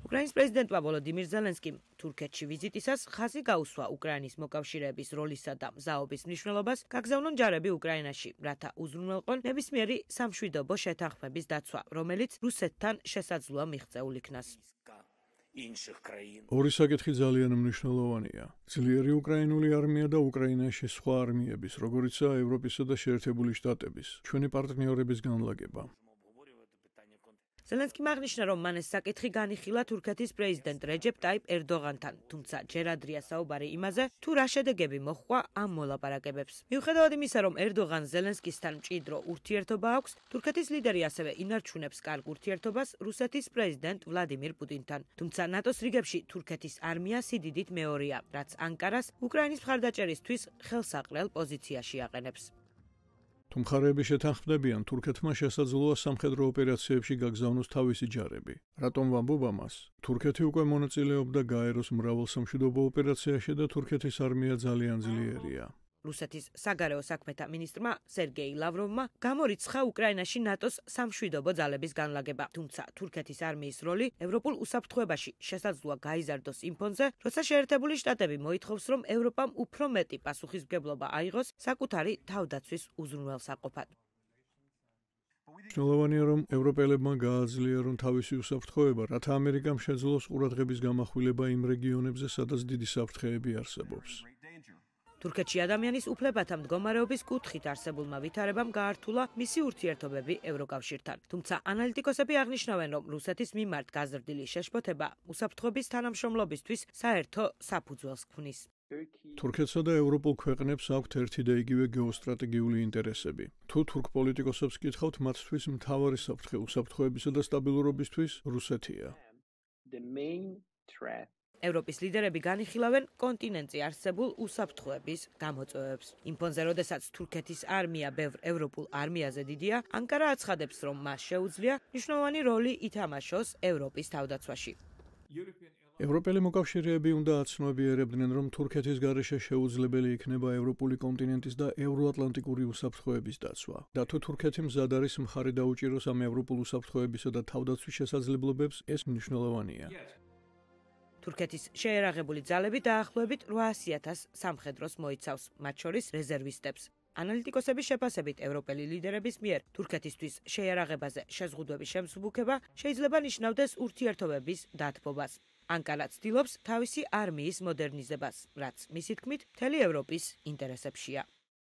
უკრაინის პრეზიდენტმა ვოლოდიმირ ზელენსკიმ თურქეთში ვიზიტისას ხაზი გაუსვა უკრაინის მოკავშირეების როლისა და მზაობის მნიშვნელობას, გაგზავნონ ჯარები უკრაინაში, რათა უზრუნველყონ ნებისმიერი სამშვიდობო შეთანხმების დაცვა, რომელიც რუსეთთან შესაძლოა მიღწეულ იქნას. ორი საკითხი ძალიან მნიშვნელოვანია. ძლიერი უკრაინული არმია და უკრაინაში სხვა არმიების, როგორიცაა ევროპისა და შეერთებული შტატების, ჩვენი პარტნიორების განლაგება. ზელენსკიმ აღნიშნა, რომ მან ეს საკითხი განიხილა თურქეთის პრეზიდენტ რეჯეპ ტაიპ ერდოღანთან, თუმცა ჯერ ადრეა საუბარი იმაზე, თუ რა შედეგები მოჰყვა ამ მოლაპარაკებებს. მიუხედავად იმისა, რომ ერდოღანს ზელენსკისთან მჭიდრო ურთიერთობა აქვს, თურქეთის ლიდერი ასევე ინარჩუნებს კარგ ურთიერთობას რუსეთის პრეზიდენტ ვლადიმირ პუტინთან. თუმცა ნატოს რიგებში თურქეთის არმია სიდიდით მეორეა, რაც ანკარას უკრაინის მხარდაჭერისთვის ხელსაყრელ პოზიციაში აყენებს. თუ მხარეები შეთანხმდებიან, თურქეთმა შესაძლოა სამხედრო ოპერაციებში გაგზავნოს თავისი ჯარები. რატომ ვამბობ ამას? თურქეთი უკვე მონაწილეობდა გაეროს მრავალ სამშვიდობო ოპერაციაში და თურქეთის არმია ძალიან ძლიერია. რუსეთის საგარეო საქმეთა მინისტრმა სერგეი ლავროვმა გამორიცხა უკრაინაში ნატოს სამშვიდობო ძალების განლაგება, თუმცა თურქეთის არმიის როლი ევროპულ უსაფრთხოებაში შესაძლოა გაიზარდოს იმ ფონზე, როცა შეერთებული შტატები მოითხოვს, რომ ევროპამ უფრო მეტი პასუხისმგებლობა აიღოს საკუთარი თავდაცვის უზრუნველსაყოფად. მნიშვნელოვანია, რომ ევროპელებმა გააძლიერონ თავისი უსაფრთხოება, რათა ამერიკამ შეძლოს ყურადღების გამახვილება იმ რეგიონებზე, სადაც დიდი საფრთხეები არსებობს. თურქეთში ადამიანის უფლებათა მდგომარეობის კუთხით არსებულმა ვითარებამ გაართულა მისი ურთიერთობები ევროკავშირთან. თუმცა ანალიტიკოსები აღნიშნავენ, რომ რუსეთის მიმართ გაზრდილი შეშფოთება უსაფრთხოების თანამშრომლობისთვის საერთო საფუძველს ქმნის. თურქეთსა და ევროპულ ქვეყნებს აქვთ ერთი და იგივე გეოსტრატეგიული ინტერესები. თუ თურქ პოლიტიკოსებს კითხავთ, მათთვის მთავარი საფრთხე უსაფრთხოებისა და სტაბილურობისთვის რუსეთია. ევროპის ლიდერები განიხილავენ კონტინენტზე არსებულ უსაფრთხოების გამოწვევებს. იმ ფონზე, როდესაც თურქეთის არმია ბევრ ევროპულ არმიაზე დიდია, ანკარა აცხადებს, რომ მას შეუძლია მნიშვნელოვანი როლი ითამაშოს ევროპის თავდაცვაში. ევროპელი მოკავშირეები უნდა აცნობიერებდნენ, რომ თურქეთის გარეშე შეუძლებელი იქნება ევროპული კონტინენტის და ევროატლანტიკური უსაფრთხოების დაცვა. და თუ თურქეთი მზად არის მხარი დაუჭიროს ამ ევროპულ უსაფრთხოებისა და თავდაცვის შესაძლებლობებს, ეს მნიშვნელოვანია. თურქეთის შეერაღებული ძალები დაახლოებით 800,000 სამხედროს მოიცავს, მათ შორის რეზერვისტებს. ანალიტიკოსების შეფასებით, ევროპელი ლიდერების მიერ თურქეთისთვის შეერაღებაზე შეზღუდვების შემსუბუქება შეიძლება ნიშნავდეს ურთიერთობების დათბობას. ანკარა ცდილობს თავისი არმიის მოდერნიზებას, რაც მისი თქმით მთელი ევროპის ინტერესებშია.